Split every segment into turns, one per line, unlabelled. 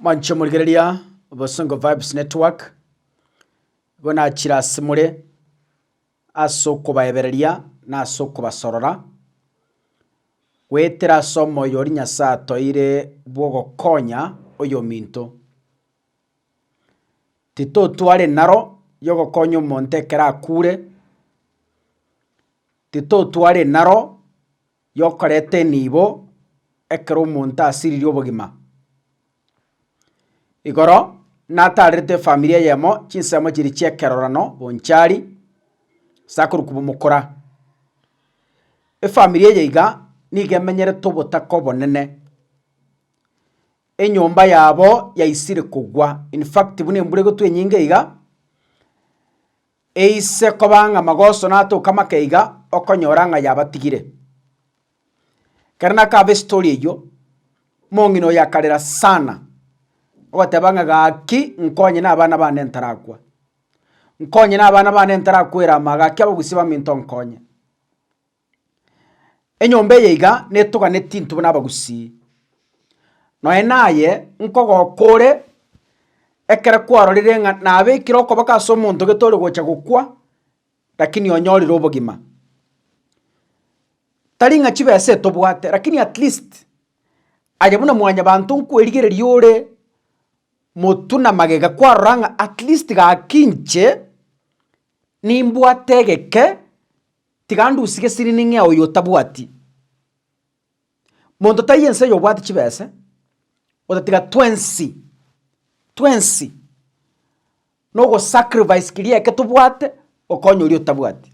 Mancho Mulgeria, Bosongo Vibes Network, Bona Chira Simule, Asoko Baeberia, Nasoko Basorora, Wetera Somo Yorinya Sato ire Bogo Konya, Oyo Minto. Tito Tuare Naro, Yogo Konyo Monte Kera Kure, Tito Tuare Naro, Yokarete Nibo, Ekero Monta Siri Yobogima. Igoro, natarete familia yamo, chinsamo chirichia kerorano, bonchari, sakuru kubumukora. Familia yiga, nige menyere tobota kobo nene. Nyomba yabo yaisire kugwa. In fact, bune mburego tu nyinge iga. Eise kobanga magoso nato kama keiga, okonyoranga yabatigire. Karena kabe story yo, mongino yakarera sana. Ogatebanga gaki nkonye n'abana bane ntarakwa. Nkonye n'abana bane ntarakwera magaki abagusiba minto nkonye. Enyombe yiga netoga netintu n'abagusi. No enaye nkogo kore ekere kwarorire nabe kiroko bakaso muntu getore gocha gukwa lakini onyori robogima. Taringa chibese tobwate lakini at least ajabuna mwanya bantu nkwirigere ryore motuna magega kwaranga at least ga kinche nimbwategeke tigandu usige sirininge oyo tabwati mondo tayense yo bwati chibese odatiga 20 no go sacrifice kiriya ke tubwate okonyo uri tabwati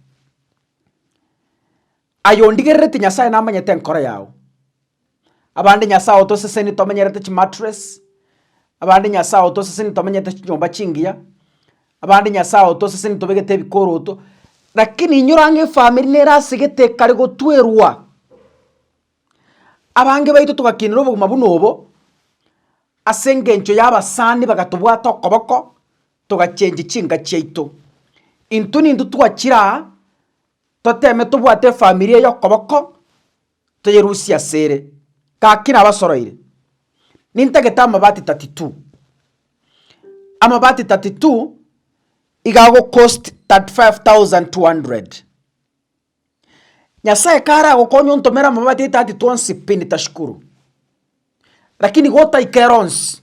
ayo ndigerete nyasaye namanyete nkora yawo abandi nyasaye otosese ni tomenyerete chi mattress abandi nyasaye otosese ni tomenyete chinyomba chingiya abandi nyasaye otosese ni tobegete bikoroto lakini nyurange family nera sigete kare go twerwa abange bayito tugakinira obuguma bunobo asengencho yabasani bagatubwata okoboko tugachenje chinga cheito intuni ndu twachira toteme tubwate familia yokoboko toyerusia sere kakina abasoroire nintageta amabati 32 amabati 32 igago cost 35,200 nyasaye kara gokonyo ntomera amabati 32 nsipini tashukuru lakini gota ikerons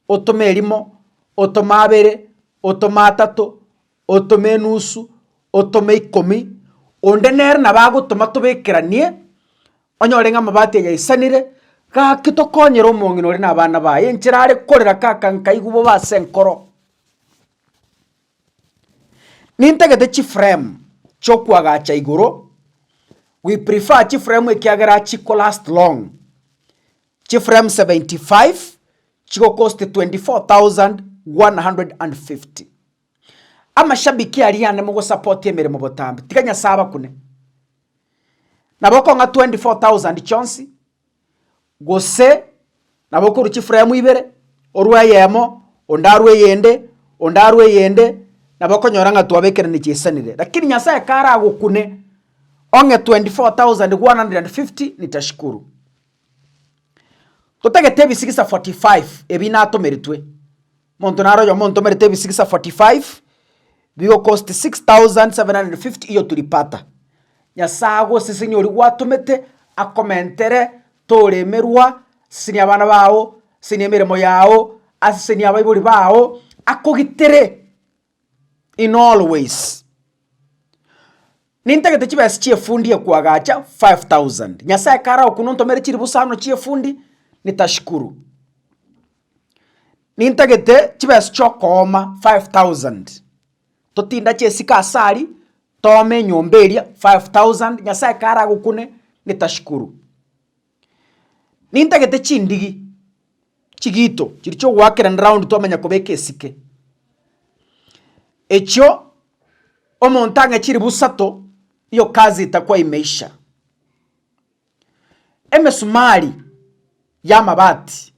otomerimo otomabere otomatatu otomenusu otomeikomi ondener nabago tomatobekeranie onyorenga amabati ya isanire gakito konyero mongino ri nabana baye nchirare korera kaka nkaigubo basenkoro nintagete chi frame chokwaga cha igoro we prefer chi frame ekiagera chi last long chi frame 75 chiko cost 24,150 amashabiki ariane mugo support emeremo botambe tiganya saba kune naboko nga 24,000 chonsi gose naboko ruchi frame ibere orwe yemo ondarwe yende naboko nyoranga twabekera ni chisanire lakini nyasaye kara agukune onge 24,150 nitashukuru totege tebi 645 ebinato meritwe monto naro yo monto meritebi 645 bigo cost 6,750 iyo tulipata nyasago sisi ori gwatumete akomentere toremerwa sini abana bawo sini emeremo yawo asini abayiburi bawo akogitere in always nintagete chibese chiefundi ekwagacha 5,000 nyasaye kara okunonto mere chiri busano chiefundi nitashukuru nintagete chibese chokoma 5,000 totinda chesika asali tome nyomberia 5,000 nyasaye kara gukune nitashukuru nintagete chindigi chigito chiricho wakera round tomenya kobeka esike echo omontange chiri busato iyo kazi itakuwa imeisha emesumari yamabati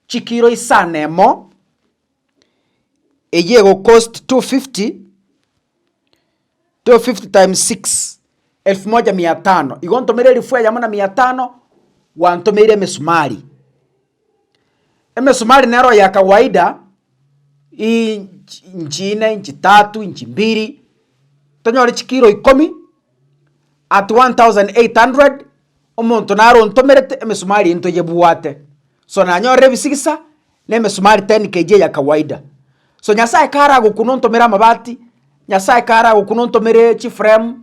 chikiro isanemo eyego cost 250 times 6 1500 igonto mereri fue yamona 500 wanto mere mesumari emesumari nero ya kawaida inchi 4 inchi 3 inchi 2 tonyore chikiro 10 at 1800 omonto naro ntomerete emesumari into yebuate so nanyore bisigisa na emesumari 10 kg ya kawaida so nyasaye kara gukuno ntomera mabati nyasaye kara gukuno ntomere chi frame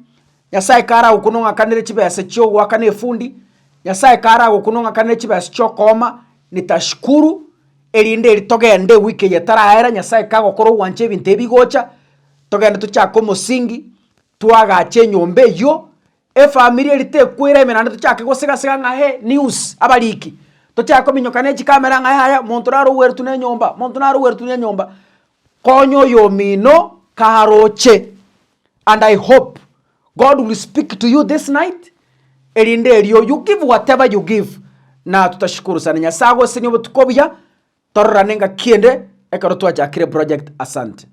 nyasaye kara gukuno ngakanire chibese chyo wakane fundi nyasaye kara gukuno ngakanire chibese chyo koma nitashukuru erinde litogende wiki yetarahera nyasaye kagokoro wanje ebintu ebigocha togende tuchako musingi twagache nyombe yo efamily erite kwira emenana tuchake gosiga ngahe news abaliki tuchako minyokane chikamera ngahe haya muntu naro wertu ne nyomba konyo yo mino karoche and I hope God will speak to you this night erinde eriyo you give whatever you give na tutashukuru sana nyasago sinyo butukobya torranenga kiende ekaro twajakire project asante.